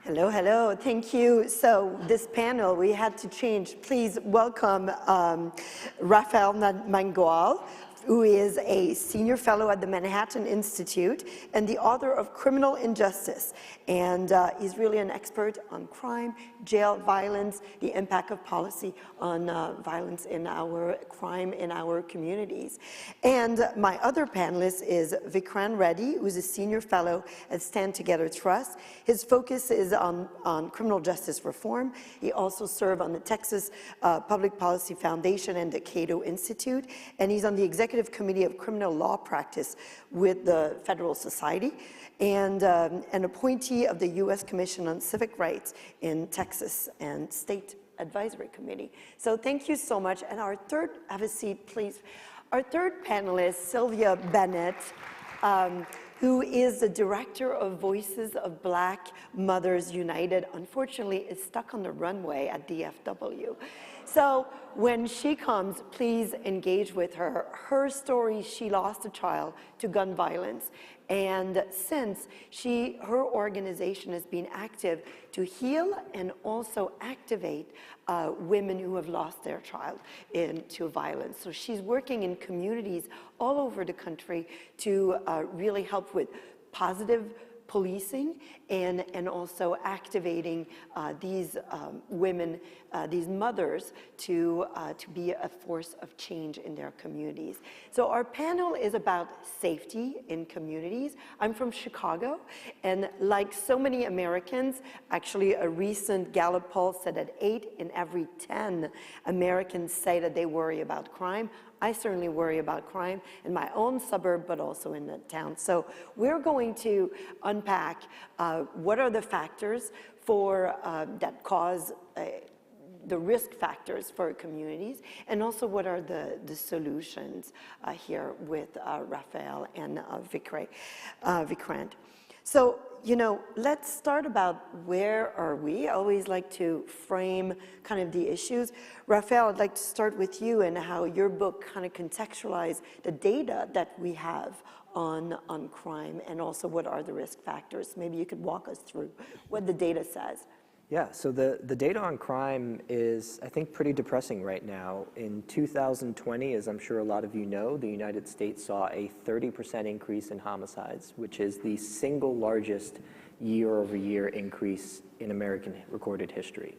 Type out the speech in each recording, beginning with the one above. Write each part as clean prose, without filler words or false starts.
Hello, hello. Thank you. So this panel, we had to change. Please welcome Rafael Mangual, who is a senior fellow at the Manhattan Institute and the author of Criminal Injustice. And he's really an expert on crime, jail, violence, the impact of policy on violence in our crime in our communities. And my other panelist is Vikrant Reddy, who's a senior fellow at Stand Together Trust. His focus is on criminal justice reform. He also served on the Texas Public Policy Foundation and the Cato Institute, and he's on the Executive Committee of Criminal Law Practice with the Federal Society, and an appointee of the U.S. Commission on Civic Rights in Texas and State Advisory Committee. So thank you so much. And our third, have a seat, please. Our third panelist, Sylvia Bennett, who is the director of Voices of Black Mothers United, unfortunately is stuck on the runway at DFW. So when she comes, please engage with her. Her story, she lost a child to gun violence. And since her organization has been active to heal and also activate women who have lost their child into violence. So she's working in communities all over the country to really help with positive policing and also activating these women, these mothers to be a force of change in their communities. So our panel is about safety in communities. I'm from Chicago, and like so many Americans, actually a recent Gallup poll said that 8 in every 10 Americans say that they worry about crime. I certainly worry about crime in my own suburb, but also in the town. So we're going to unpack what are the factors for that cause the risk factors for communities, and also what are the solutions here with Rafael and Vikrant. So, you know, let's start about where are we? I always like to frame kind of the issues. Rafael, I'd like to start with you and how your book kind of contextualized the data that we have on crime, and also what are the risk factors. Maybe you could walk us through what the data says. Yeah, so the data on crime is, I think, pretty depressing right now. In 2020, as I'm sure a lot of you know, the United States saw a 30% increase in homicides, which is the single largest year-over-year increase in American recorded history.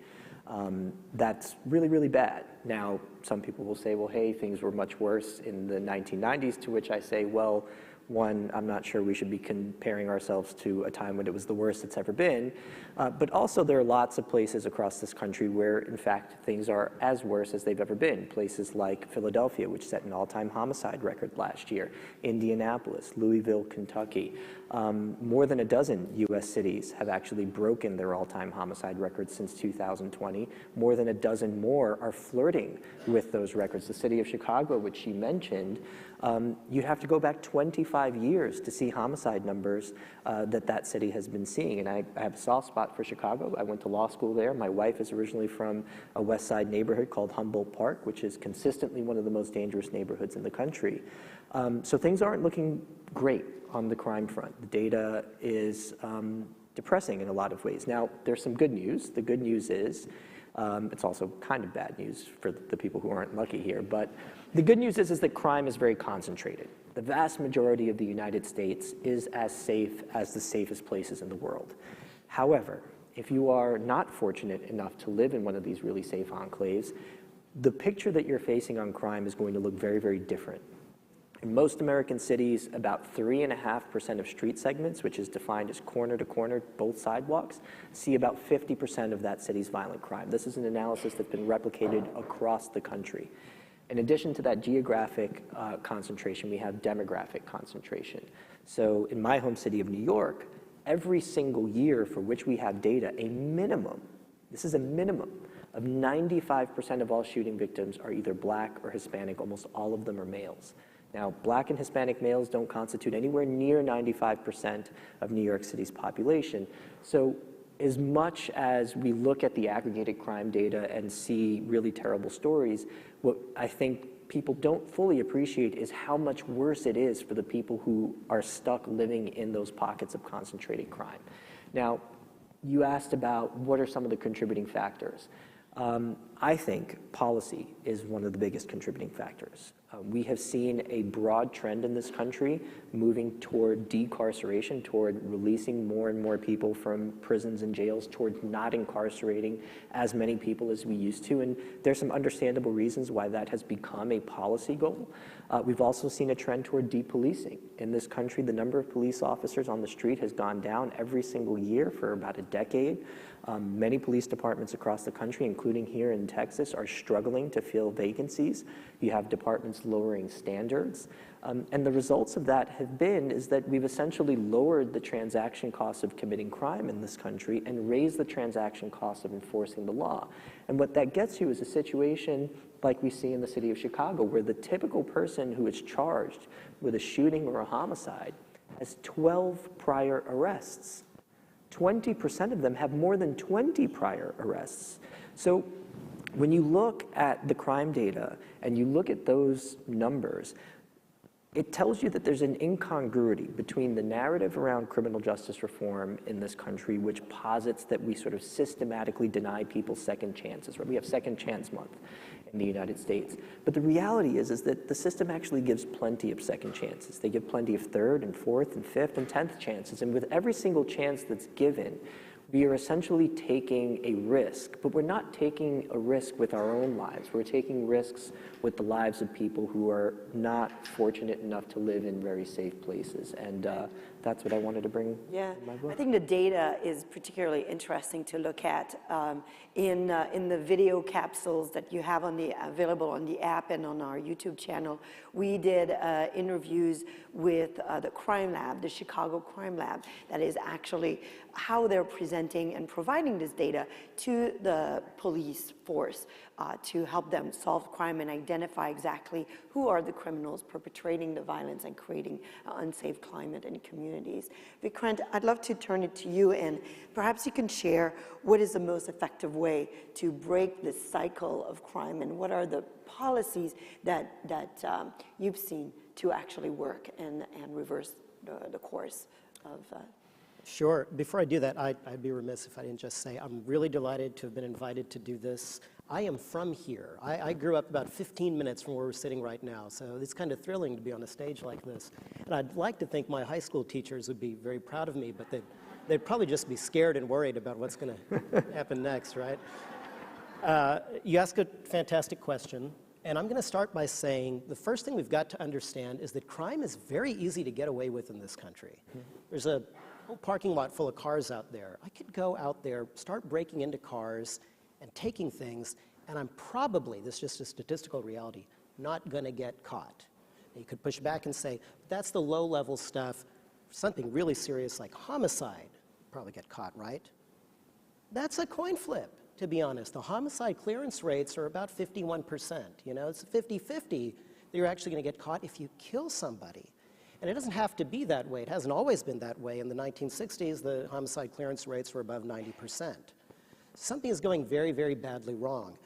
That's really, really bad. Now, some people will say, well, hey, things were much worse in the 1990s, to which I say, well, one, I'm not sure we should be comparing ourselves to a time when it was the worst it's ever been, but also there are lots of places across this country where, in fact, things are as worse as they've ever been. Places like Philadelphia, which set an all-time homicide record last year, Indianapolis, Louisville, Kentucky. More than a dozen U.S. cities have actually broken their all-time homicide records since 2020. More than a dozen more are flirting with those records. The city of Chicago, which you mentioned, you'd have to go back 25 years to see homicide numbers that city has been seeing. And I have a soft spot for Chicago. I went to law school there. My wife is originally from a West Side neighborhood called Humboldt Park, which is consistently one of the most dangerous neighborhoods in the country. So things aren't looking great on the crime front. The data is depressing in a lot of ways. Now, there's some good news. The good news is, it's also kind of bad news for the people who aren't lucky here, but the good news is that crime is very concentrated. The vast majority of the United States is as safe as the safest places in the world. However, if you are not fortunate enough to live in one of these really safe enclaves, the picture that you're facing on crime is going to look very, very different. In most American cities, about 3.5% of street segments, which is defined as corner to corner, both sidewalks, see about 50% of that city's violent crime. This is an analysis that's been replicated across the country. In addition to that geographic concentration, we have demographic concentration. So in my home city of New York, every single year for which we have data, a minimum, this is a minimum, of 95% of all shooting victims are either Black or Hispanic. Almost all of them are males. Now, Black and Hispanic males don't constitute anywhere near 95% of New York City's population. So as much as we look at the aggregated crime data and see really terrible stories, what I think people don't fully appreciate is how much worse it is for the people who are stuck living in those pockets of concentrated crime. Now, you asked about what are some of the contributing factors. I think policy is one of the biggest contributing factors. We have seen a broad trend in this country moving toward decarceration, toward releasing more and more people from prisons and jails, toward not incarcerating as many people as we used to. And there's some understandable reasons why that has become a policy goal. We've also seen a trend toward depolicing. In this country, the number of police officers on the street has gone down every single year for about a decade. Many police departments across the country, including here in Texas, are struggling to fill vacancies. You have departments lowering standards. And the results of that have been is that we've essentially lowered the transaction costs of committing crime in this country and raised the transaction costs of enforcing the law. And what that gets you is a situation like we see in the city of Chicago, where the typical person who is charged with a shooting or a homicide has 12 prior arrests. 20% of them have more than 20 prior arrests. So when you look at the crime data and you look at those numbers, it tells you that there's an incongruity between the narrative around criminal justice reform in this country, which posits that we sort of systematically deny people second chances, right? We have Second Chance Month in the United States. But the reality is that the system actually gives plenty of second chances. They give plenty of third and fourth and fifth and 10th chances. And with every single chance that's given, we are essentially taking a risk, but we're not taking a risk with our own lives. We're taking risks with the lives of people who are not fortunate enough to live in very safe places. And that's what I wanted to bring in my book. I think the data is particularly interesting to look at in the video capsules that you have available on the app and on our YouTube channel. We did interviews with the crime lab, the Chicago Crime Lab, that is actually how they're presenting and providing this data to the police force to help them solve crime and identify exactly who are the criminals perpetrating the violence and creating an unsafe climate in communities. Vikrant, I'd love to turn it to you, and perhaps you can share what is the most effective way to break this cycle of crime, and what are the policies that you've seen to actually work and reverse the course of Sure. Before I do that, I'd be remiss if I didn't just say I'm really delighted to have been invited to do this. I am from here. I grew up about 15 minutes from where we're sitting right now, so it's kind of thrilling to be on a stage like this. And I'd like to think my high school teachers would be very proud of me, but they'd probably just be scared and worried about what's going to happen next, right? You ask a fantastic question, and I'm going to start by saying the first thing we've got to understand is that crime is very easy to get away with in this country. There's a whole parking lot full of cars out there. I could go out there, start breaking into cars and taking things, and I'm probably, this is just a statistical reality, not going to get caught. Now, you could push back and say, that's the low-level stuff. Something really serious like homicide, probably get caught, right? That's a coin flip, to be honest. The homicide clearance rates are about 51%. You know, it's 50-50 that you're actually going to get caught if you kill somebody. And it doesn't have to be that way. It hasn't always been that way. In the 1960s, the homicide clearance rates were above 90%. Something is going very, very badly wrong.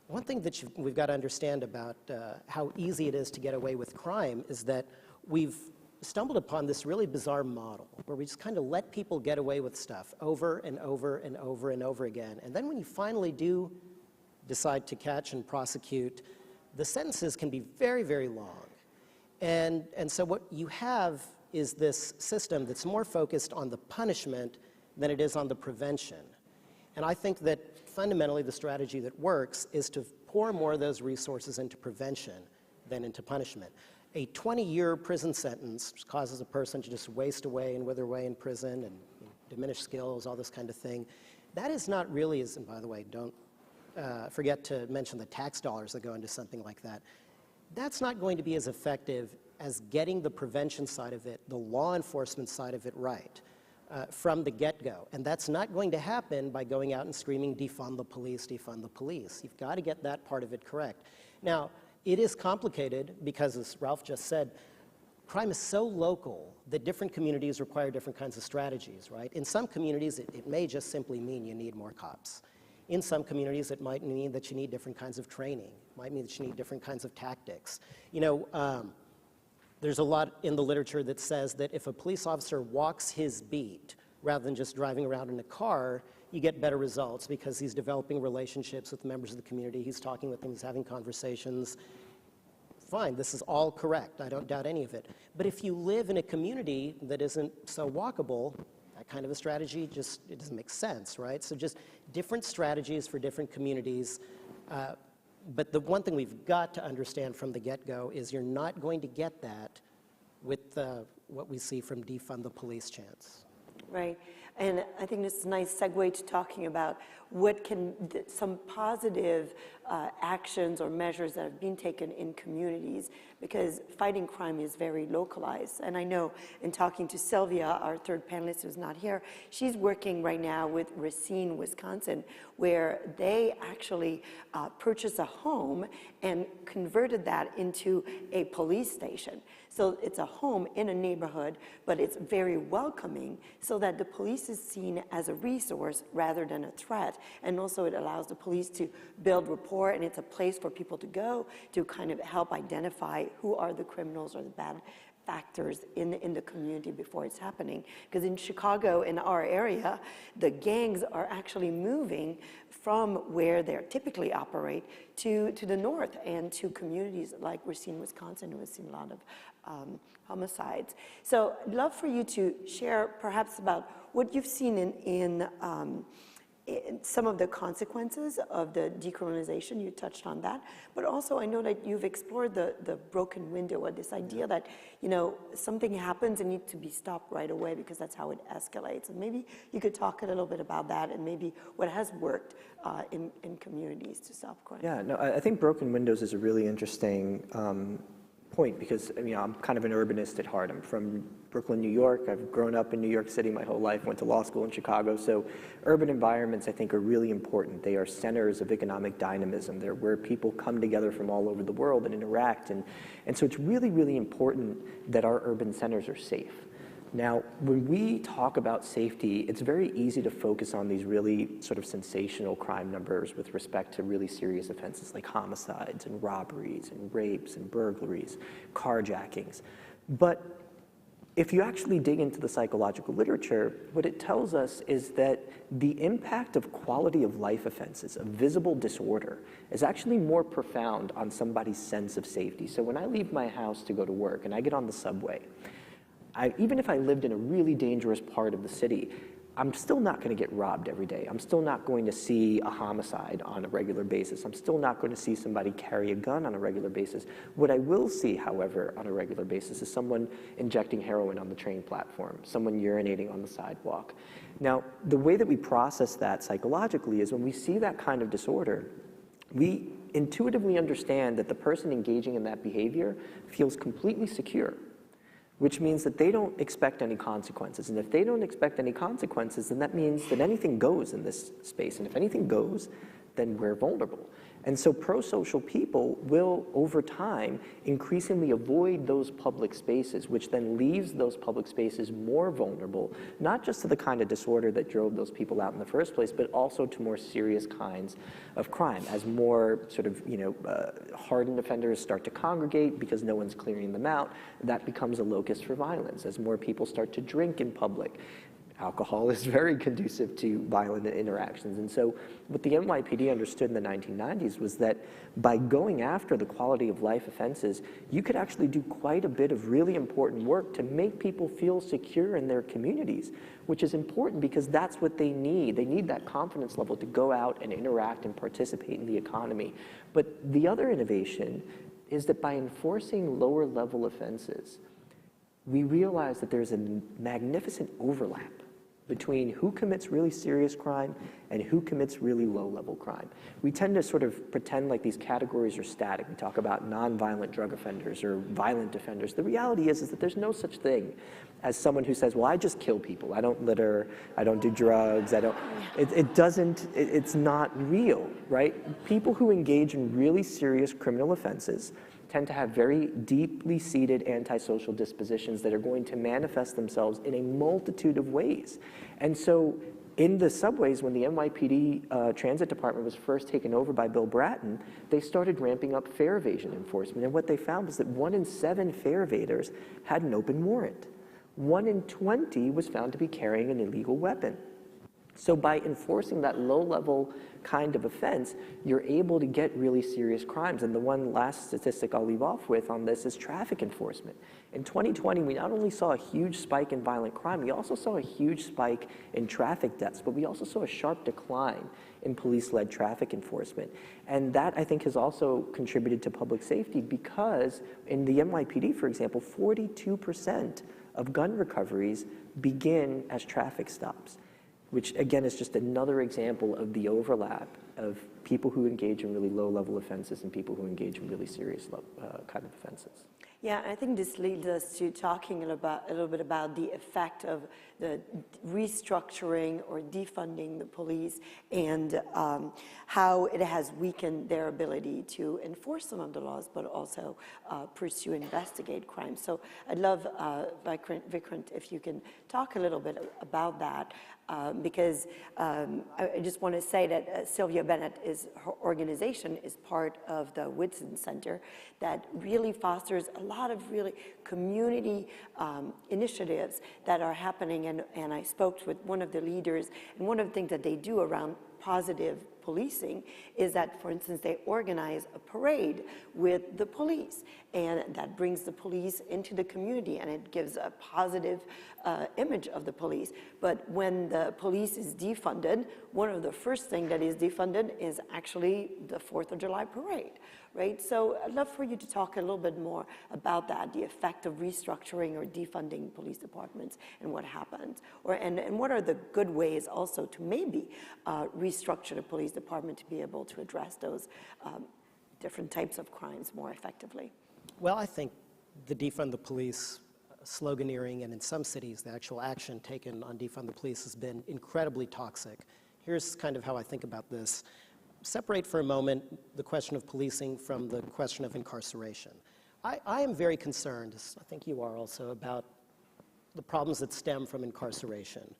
One thing that we've got to understand about how easy it is to get away with crime is that we've stumbled upon this really bizarre model where we just kind of let people get away with stuff over and over and over and over again. And then when you finally do decide to catch and prosecute, the sentences can be very, very long. And so what you have is this system that's more focused on the punishment than it is on the prevention. And I think that fundamentally the strategy that works is to pour more of those resources into prevention than into punishment. A 20-year prison sentence causes a person to just waste away and wither away in prison and diminish skills, all this kind of thing. That is not really, and by the way, don't forget to mention the tax dollars that go into something like that. That's not going to be as effective as getting the prevention side of it, the law enforcement side of it right from the get-go. And that's not going to happen by going out and screaming, defund the police, defund the police. You've got to get that part of it correct. Now, it is complicated because, as Ralph just said, crime is so local that different communities require different kinds of strategies, right? In some communities, it may just simply mean you need more cops. In some communities, it might mean that you need different kinds of training. It might mean that you need different kinds of tactics. You know, there's a lot in the literature that says that if a police officer walks his beat rather than just driving around in a car, you get better results because he's developing relationships with members of the community, he's talking with them, he's having conversations. Fine, this is all correct, I don't doubt any of it. But if you live in a community that isn't so walkable, that kind of a strategy just, it doesn't make sense, right? So just different strategies for different communities. But the one thing we've got to understand from the get-go is you're not going to get that with what we see from defund the police chants. Right, and I think this is a nice segue to talking about what can, some positive actions or measures that have been taken in communities, because fighting crime is very localized. And I know in talking to Sylvia, our third panelist who's not here, she's working right now with Racine, Wisconsin, where they actually purchased a home and converted that into a police station. So it's a home in a neighborhood, but it's very welcoming so that the police is seen as a resource rather than a threat. And also it allows the police to build rapport, and it's a place for people to go to kind of help identify who are the criminals or the bad factors in the community before it's happening. Because in Chicago, in our area, the gangs are actually moving from where they typically operate to the north and to communities like Racine, Wisconsin, who has seen a lot of homicides. So I'd love for you to share perhaps about what you've seen in some of the consequences of the decriminalization. You touched on that, but also I know that you've explored the broken window, or this idea that, you know, something happens and needs to be stopped right away because that's how it escalates. And maybe you could talk a little bit about that and maybe what has worked in communities to stop crime. Yeah, no, I think broken windows is a really interesting point, because I'm kind of an urbanist at heart. I'm from Brooklyn, New York. I've grown up in New York City my whole life, went to law school in Chicago. So urban environments, I think, are really important. They are centers of economic dynamism. They're where people come together from all over the world and interact. And so it's really, really important that our urban centers are safe. Now, when we talk about safety, it's very easy to focus on these really sort of sensational crime numbers with respect to really serious offenses like homicides and robberies and rapes and burglaries, carjackings. But if you actually dig into the psychological literature, what it tells us is that the impact of quality of life offenses, of visible disorder, is actually more profound on somebody's sense of safety. So when I leave my house to go to work and I get on the subway, even if I lived in a really dangerous part of the city, I'm still not going to get robbed every day. I'm still not going to see a homicide on a regular basis. I'm still not going to see somebody carry a gun on a regular basis. What I will see, however, on a regular basis is someone injecting heroin on the train platform, someone urinating on the sidewalk. Now, the way that we process that psychologically is when we see that kind of disorder, we intuitively understand that the person engaging in that behavior feels completely secure, which means that they don't expect any consequences. And if they don't expect any consequences, then that means that anything goes in this space. And if anything goes, then we're vulnerable. And so pro-social people will, over time, increasingly avoid those public spaces, which then leaves those public spaces more vulnerable, not just to the kind of disorder that drove those people out in the first place, but also to more serious kinds of crime. As more sort of, hardened offenders start to congregate because no one's clearing them out, that becomes a locus for violence. As more people start to drink in public, alcohol is very conducive to violent interactions. And so what the NYPD understood in the 1990s was that by going after the quality of life offenses, you could actually do quite a bit of really important work to make people feel secure in their communities, which is important because that's what they need. They need that confidence level to go out and interact and participate in the economy. But the other innovation is that by enforcing lower level offenses, we realize that there's a magnificent overlap between who commits really serious crime and who commits really low-level crime. We tend to sort of pretend like these categories are static. We talk about nonviolent drug offenders or violent offenders. The reality is that there's no such thing as someone who says, well, I just kill people. I don't litter, I don't do drugs, it's not real, right? People who engage in really serious criminal offenses tend to have very deeply seated antisocial dispositions that are going to manifest themselves in a multitude of ways. And so in the subways, when the NYPD transit department was first taken over by Bill Bratton, they started ramping up fare evasion enforcement. And what they found was that 1 in 7 fare evaders had an open warrant. 1 in 20 was found to be carrying an illegal weapon. So by enforcing that low-level kind of offense, you're able to get really serious crimes. And the one last statistic I'll leave off with on this is traffic enforcement. In 2020, we not only saw a huge spike in violent crime, we also saw a huge spike in traffic deaths, but we also saw a sharp decline in police-led traffic enforcement. And that, I think, has also contributed to public safety because in the NYPD, for example, 42% of gun recoveries begin as traffic stops, which again is just another example of the overlap of people who engage in really low-level offenses and people who engage in really serious kind of offenses. Yeah, I think this leads us to talking a little bit about the effect of the restructuring or defunding the police and how it has weakened their ability to enforce some of the laws, but also pursue, investigate crimes. So I'd love, Vikrant, if you can talk a little bit about that, because I just want to say that Sylvia Bennett, her organization is part of the Whitson Center that really fosters a lot of really community initiatives that are happening, and I spoke with one of the leaders, and one of the things that they do around positive policing is that, for instance, they organize a parade with the police, and that brings the police into the community, and it gives a positive image of the police. But when the police is defunded, one of the first things that is defunded is actually the 4th of July parade, right? So I'd love for you to talk a little bit more about that, the effect of restructuring or defunding police departments and what happens, and what are the good ways also to maybe restructure the police department to be able to address those different types of crimes more effectively. Well, I think the defund the police sloganeering, and in some cities, the actual action taken on defund the police has been incredibly toxic. Here's kind of how I think about this. Separate for a moment the question of policing from the question of incarceration. I am very concerned, as I think you are also, about the problems that stem from incarceration.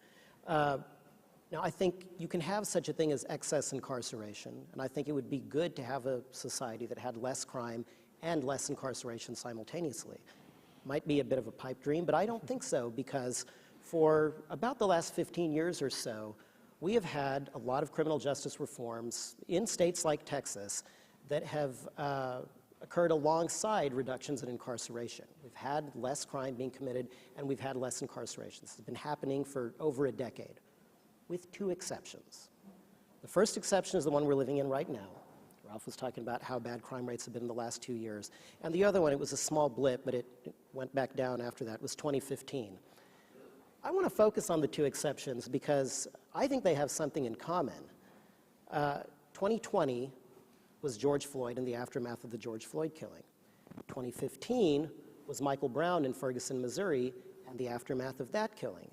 Now, I think you can have such a thing as excess incarceration, and I think it would be good to have a society that had less crime and less incarceration simultaneously. Might be a bit of a pipe dream, but I don't think so, because for about the last 15 years or so, we have had a lot of criminal justice reforms in states like Texas that have occurred alongside reductions in incarceration. We've had less crime being committed, and we've had less incarceration. This has been happening for over a decade, with 2 exceptions. The first exception is the one we're living in right now. Ralph was talking about how bad crime rates have been in the last 2 years. And the other one, it was a small blip, but it went back down after that, was 2015. I want to focus on the 2 exceptions because I think they have something in common. 2020 was George Floyd and the aftermath of the George Floyd killing. 2015 was Michael Brown in Ferguson, Missouri, and the aftermath of that killing.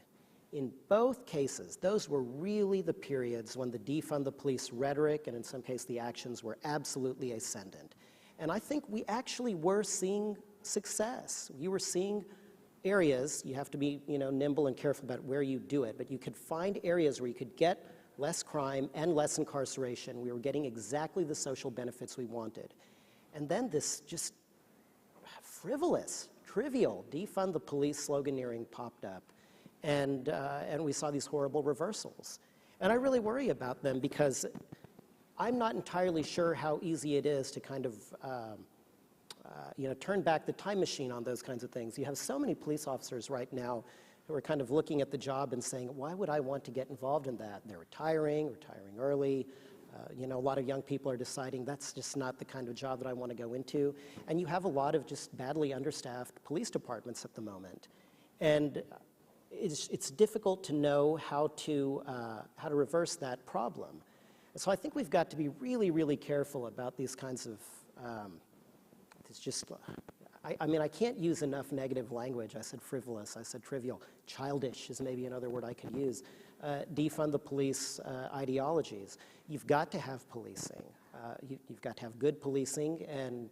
In both cases, those were really the periods when the defund the police rhetoric, and in some cases the actions, were absolutely ascendant. And I think we actually were seeing success. You were seeing areas, you have to be nimble and careful about where you do it, but you could find areas where you could get less crime and less incarceration. We were getting exactly the social benefits we wanted. And then this just frivolous, trivial, defund the police sloganeering popped up. And we saw these horrible reversals. And I really worry about them because I'm not entirely sure how easy it is to kind of turn back the time machine on those kinds of things. You have so many police officers right now who are kind of looking at the job and saying, why would I want to get involved in that? They're retiring early. A lot of young people are deciding that's just not the kind of job that I want to go into. And you have a lot of just badly understaffed police departments at the moment. And it's difficult to know how to reverse that problem. And so I think we've got to be really, really careful about these kinds of, it's just, I can't use enough negative language. I said frivolous, I said trivial. Childish is maybe another word I could use. Defund the police ideologies. You've got to have policing. You've got to have good policing, and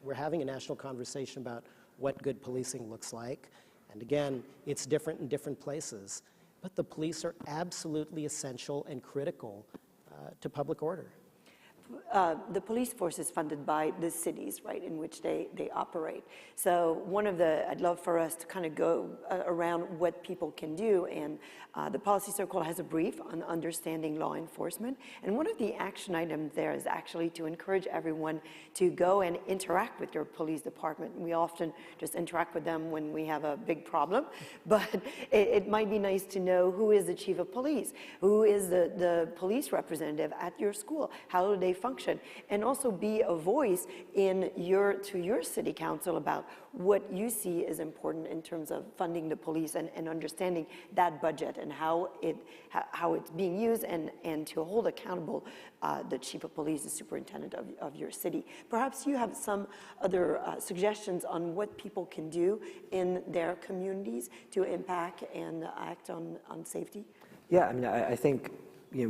we're having a national conversation about what good policing looks like. And again, it's different in different places. But the police are absolutely essential and critical to public order. the police force is funded by the cities, right, in which they operate. So I'd love for us to kind of go around what people can do, and the policy circle has a brief on understanding law enforcement, and one of the action items there is actually to encourage everyone to go and interact with your police department. We often just interact with them when we have a big problem, but it might be nice to know who is the chief of police, who is the police representative at your school, how do they function, and also be a voice to your city council about what you see is important in terms of funding the police and understanding that budget and how it's being used, and to hold accountable the chief of police, the superintendent of your city. Perhaps you have some other suggestions on what people can do in their communities to impact and act on safety? Yeah, I mean, I think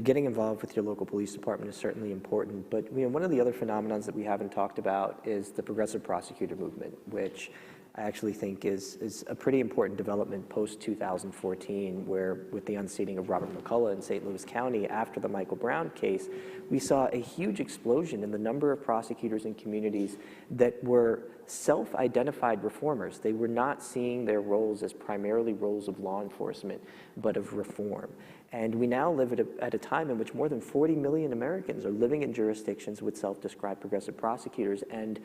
getting involved with your local police department is certainly important, but one of the other phenomenons that we haven't talked about is the progressive prosecutor movement, which I actually think is a pretty important development post-2014, where with the unseating of Robert McCullough in St. Louis County after the Michael Brown case, we saw a huge explosion in the number of prosecutors in communities that were self-identified reformers. They were not seeing their roles as primarily roles of law enforcement, but of reform. And we now live at a time in which more than 40 million Americans are living in jurisdictions with self-described progressive prosecutors, and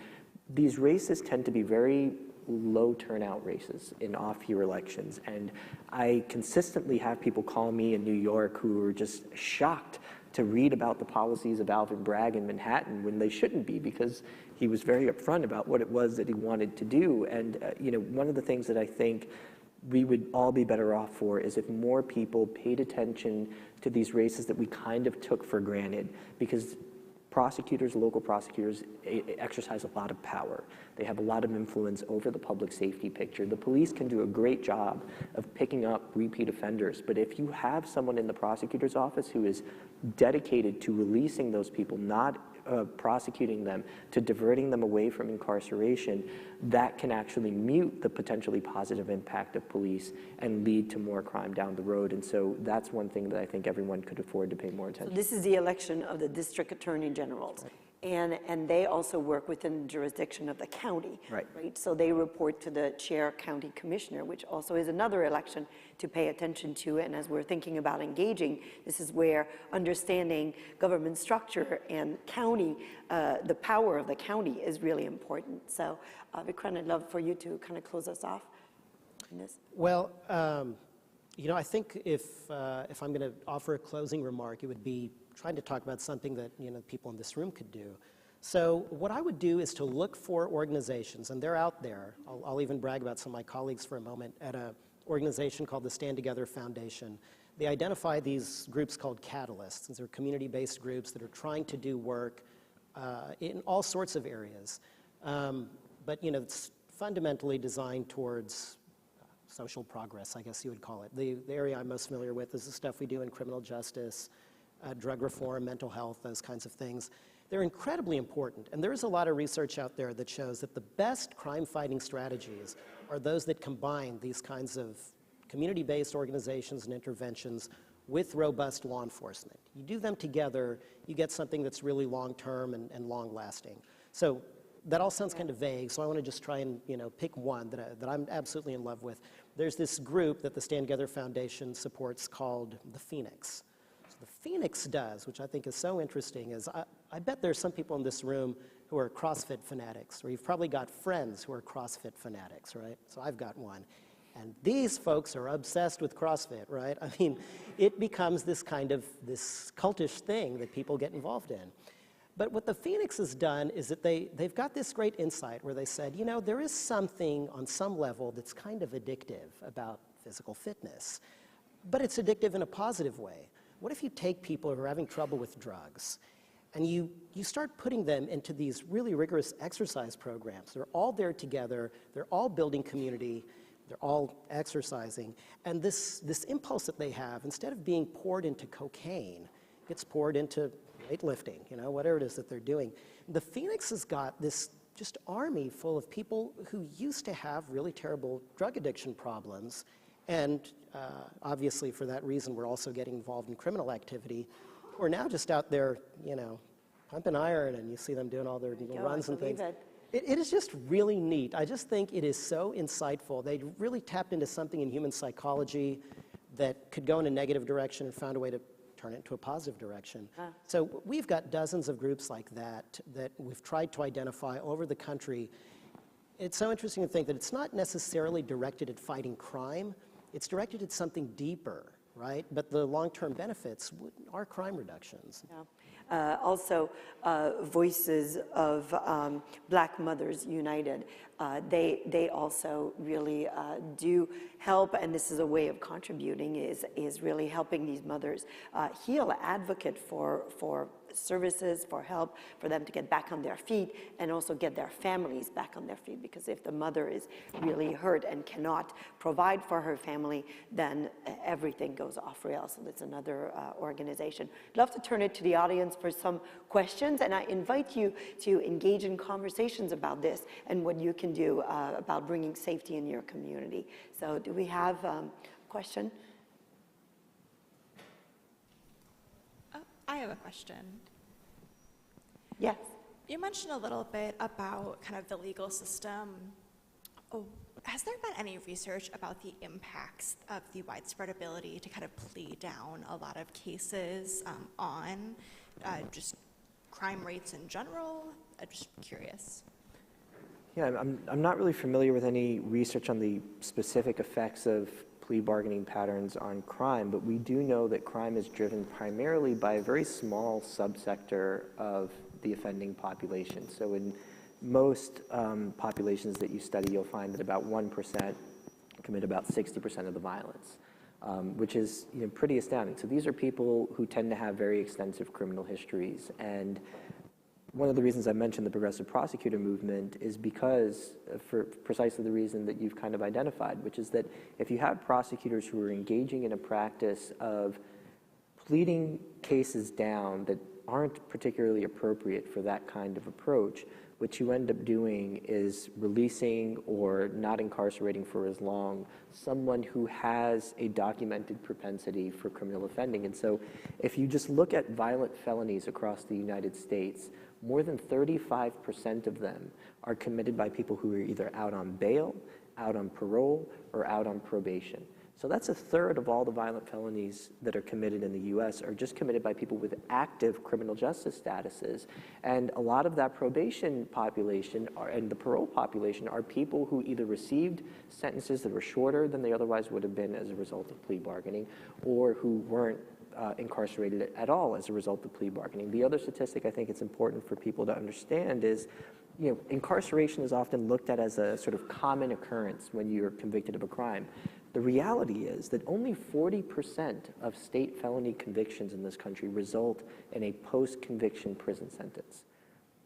these races tend to be very low turnout races in off-year elections. And I consistently have people call me in New York who are just shocked to read about the policies of Alvin Bragg in Manhattan when they shouldn't be, because he was very upfront about what it was that he wanted to do. And one of the things that I think we would all be better off for is if more people paid attention to these races that we kind of took for granted, because prosecutors, local prosecutors, exercise a lot of power. They have a lot of influence over the public safety picture. The police can do a great job of picking up repeat offenders, but if you have someone in the prosecutor's office who is dedicated to releasing those people, not prosecuting them, to diverting them away from incarceration, that can actually mute the potentially positive impact of police and lead to more crime down the road. And so that's one thing that I think everyone could afford to pay more attention to. So this is the election of the district attorney generals. And they also work within the jurisdiction of the county, right? So they report to the chair county commissioner, which also is another election to pay attention to. And as we're thinking about engaging, this is where understanding government structure and county, the power of the county is really important. So Vikrant, I'd love for you to kind of close us off on this. Well, I think if I'm going to offer a closing remark, it would be trying to talk about something that people in this room could do. So what I would do is to look for organizations, and they're out there. I'll even brag about some of my colleagues for a moment at an organization called the Stand Together Foundation. They identify these groups called catalysts. These are community-based groups that are trying to do work in all sorts of areas. But it's fundamentally designed towards social progress, I guess you would call it. The area I'm most familiar with is the stuff we do in criminal justice, drug reform, mental health, those kinds of things. They're incredibly important, and there is a lot of research out there that shows that the best crime-fighting strategies are those that combine these kinds of community-based organizations and interventions with robust law enforcement. You do them together, you get something that's really long-term and long-lasting. So that all sounds kind of vague, so I want to just try and pick one that I'm absolutely in love with. There's this group that the Stand Together Foundation supports called the Phoenix. So the Phoenix does, which I think is so interesting, is I bet there's some people in this room who are CrossFit fanatics, or you've probably got friends who are CrossFit fanatics, right? So I've got one. And these folks are obsessed with CrossFit, right? I mean, it becomes this kind of this cultish thing that people get involved in. But what the Phoenix has done is that they've got this great insight where they said, there is something on some level that's kind of addictive about physical fitness, but it's addictive in a positive way. What if you take people who are having trouble with drugs and you start putting them into these really rigorous exercise programs? They're all there together, they're all building community, they're all exercising, and this impulse that they have, instead of being poured into cocaine, gets poured into weightlifting, whatever it is that they're doing. The Phoenix has got this just army full of people who used to have really terrible drug addiction problems, and obviously for that reason we're also getting involved in criminal activity. We're now just out there, pumping iron, and you see them doing all their little runs and things. It. It is just really neat. I just think it is so insightful. They really tapped into something in human psychology that could go in a negative direction and found a way to turn it into a positive direction. So we've got dozens of groups like that that we've tried to identify over the country. It's so interesting to think that it's not necessarily directed at fighting crime. It's directed at something deeper, right? But the long-term benefits are crime reductions. Yeah. Also, Voices of Black Mothers United, they also really do help, and this is a way of contributing, is really helping these mothers heal, advocate for services, for help, for them to get back on their feet, and also get their families back on their feet, because if the mother is really hurt and cannot provide for her family, then everything goes off rails. So that's another organization. I'd love to turn it to the audience for some questions, and I invite you to engage in conversations about this and what you can do about bringing safety in your community. So do we have a question? I have a question. Yes. You mentioned a little bit about kind of the legal system. Has there been any research about the impacts of the widespread ability to kind of plea down a lot of cases on just crime rates in general? I'm just curious. Yeah, I'm not really familiar with any research on the specific effects of plea bargaining patterns on crime, but we do know that crime is driven primarily by a very small subsector of the offending population. So in most populations that you study, you'll find that about 1% commit about 60% of the violence, which is pretty astounding. So these are people who tend to have very extensive criminal histories, and one of the reasons I mentioned the progressive prosecutor movement is because, for precisely the reason that you've kind of identified, which is that if you have prosecutors who are engaging in a practice of pleading cases down that aren't particularly appropriate for that kind of approach, what you end up doing is releasing or not incarcerating for as long someone who has a documented propensity for criminal offending. And so if you just look at violent felonies across the United States, more than 35% of them are committed by people who are either out on bail, out on parole, or out on probation. So that's a third of all the violent felonies that are committed in the US are just committed by people with active criminal justice statuses. And a lot of that probation population and the parole population are people who either received sentences that were shorter than they otherwise would have been as a result of plea bargaining, or who weren't incarcerated at all as a result of plea bargaining. The other statistic I think it's important for people to understand is, incarceration is often looked at as a sort of common occurrence when you're convicted of a crime. The reality is that only 40% of state felony convictions in this country result in a post-conviction prison sentence.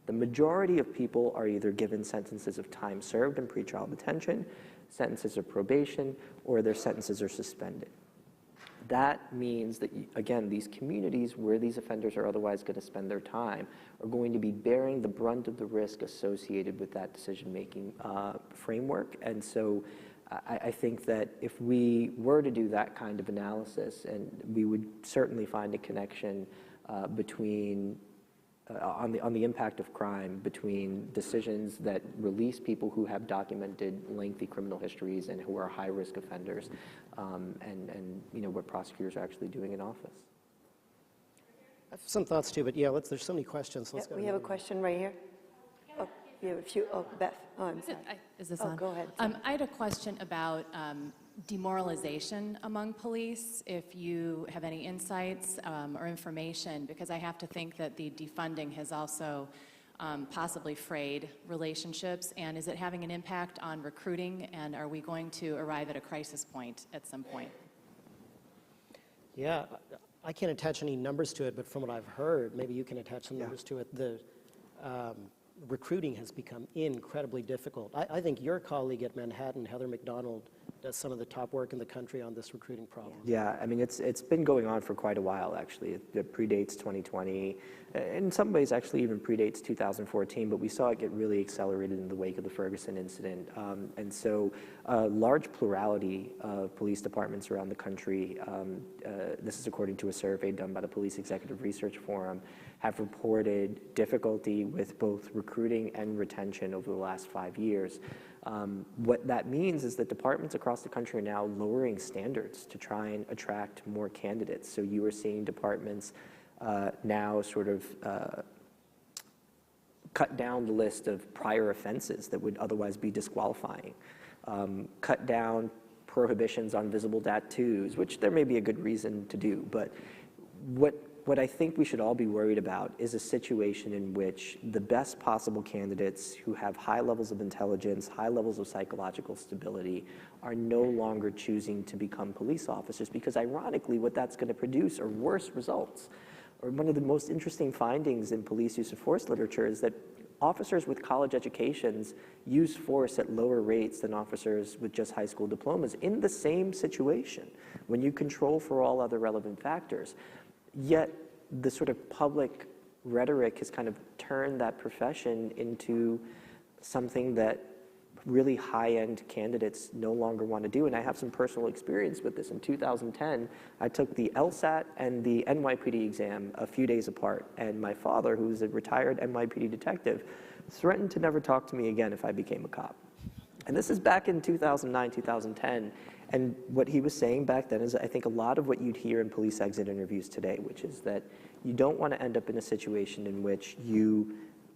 The majority of people are either given sentences of time served in pretrial detention, sentences of probation, or their sentences are suspended. That means that, again, these communities where these offenders are otherwise going to spend their time are going to be bearing the brunt of the risk associated with that decision-making framework. And so I think that if we were to do that kind of analysis, and we would certainly find a connection between on the impact of crime between decisions that release people who have documented lengthy criminal histories and who are high-risk offenders, and what prosecutors are actually doing in office. I have some thoughts too, but yeah, there's so many questions. Let's go. We have a question right here. Oh, you have a few. Oh, Beth. Oh, I'm sorry. Is this on? Go ahead. I had a question about demoralization among police, if you have any insights or information, because I have to think that the defunding has also possibly frayed relationships, and is it having an impact on recruiting, and are we going to arrive at a crisis point at some point? Yeah, I can't attach any numbers to it, but from what I've heard, maybe you can attach some numbers to it. The recruiting has become incredibly difficult. I think your colleague at Manhattan, Heather McDonald, does some of the top work in the country on this recruiting problem. Yeah, I mean, it's been going on for quite a while, actually. It predates 2020. In some ways, actually even predates 2014, but we saw it get really accelerated in the wake of the Ferguson incident. And so a large plurality of police departments around the country, this is according to a survey done by the Police Executive Research Forum, have reported difficulty with both recruiting and retention over the last 5 years. What that means is that departments across the country are now lowering standards to try and attract more candidates. So you are seeing departments now sort of cut down the list of prior offenses that would otherwise be disqualifying, cut down prohibitions on visible tattoos, which there may be a good reason to do, but what I think we should all be worried about is a situation in which the best possible candidates who have high levels of intelligence, high levels of psychological stability, are no longer choosing to become police officers, because ironically what that's going to produce are worse results. Or one of the most interesting findings in police use of force literature is that officers with college educations use force at lower rates than officers with just high school diplomas in the same situation when you control for all other relevant factors. Yet the sort of public rhetoric has kind of turned that profession into something that really high-end candidates no longer want to do. And I have some personal experience with this. In 2010, I took the LSAT and the NYPD exam a few days apart. And my father, who's a retired NYPD detective, threatened to never talk to me again if I became a cop. And this is back in 2009, 2010. And what he was saying back then is, I think, a lot of what you'd hear in police exit interviews today, which is that you don't want to end up in a situation in which you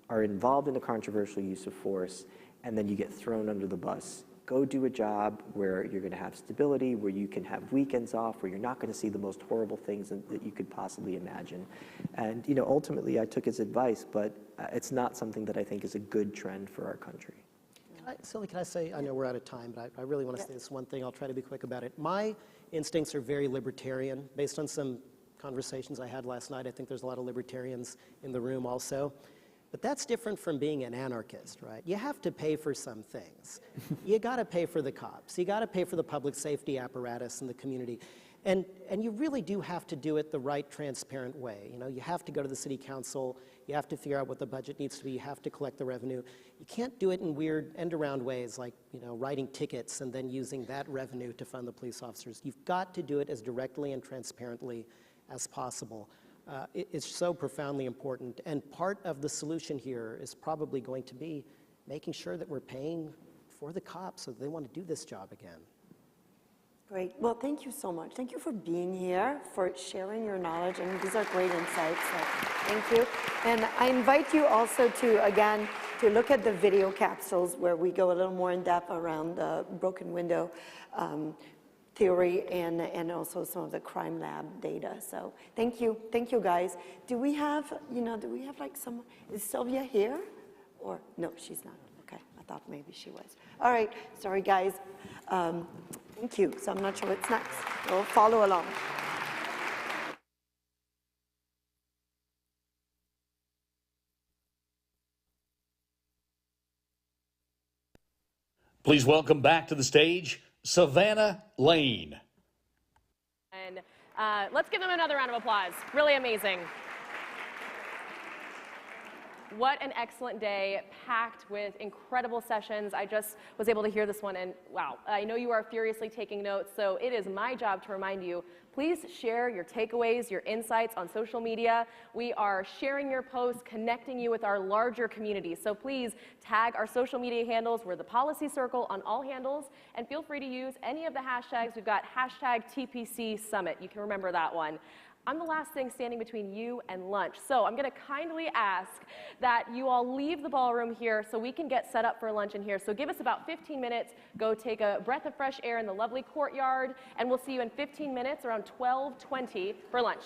are involved in a controversial use of force and then you get thrown under the bus. Go do a job where you're going to have stability, where you can have weekends off, where you're not going to see the most horrible things that you could possibly imagine. And ultimately, I took his advice, but it's not something that I think is a good trend for our country. Sylvia, can I say, I know we're out of time, but I really want to say this one thing. I'll try to be quick about it. My instincts are very libertarian. Based on some conversations I had last night, I think there's a lot of libertarians in the room also. But that's different from being an anarchist, right? You have to pay for some things. You got to pay for the cops. You got to pay for the public safety apparatus in the community. And you really do have to do it the right, transparent way. You have to go to the city council. You have to figure out what the budget needs to be. You have to collect the revenue. You can't do it in weird end-around ways like, writing tickets and then using that revenue to fund the police officers. You've got to do it as directly and transparently as possible. It's so profoundly important. And part of the solution here is probably going to be making sure that we're paying for the cops so that they want to do this job again. Great. Well, thank you so much. Thank you for being here, for sharing your knowledge, and these are great insights. So thank you. And I invite you also to, again, to look at the video capsules where we go a little more in depth around the broken window theory and also some of the crime lab data. So thank you guys. Do we have like some, is Sylvia here? Or, no, she's not. Okay, I thought maybe she was. All right, sorry guys. Thank you. So I'm not sure what's next. We'll follow along. Please welcome back to the stage, Savannah Lane. And let's give them another round of applause. Really amazing. What an excellent day, packed with incredible sessions. I just was able to hear this one, and wow, I know you are furiously taking notes, so it is my job to remind you, please share your takeaways, your insights on social media. We are sharing your posts, connecting you with our larger community, so please tag our social media handles. We're the Policy Circle on all handles, and feel free to use any of the hashtags. We've got hashtag TPC Summit. You can remember that one. I'm the last thing standing between you and lunch, so I'm going to kindly ask that you all leave the ballroom here so we can get set up for lunch in here. So give us about 15 minutes, go take a breath of fresh air in the lovely courtyard, and we'll see you in 15 minutes around 12:20 for lunch.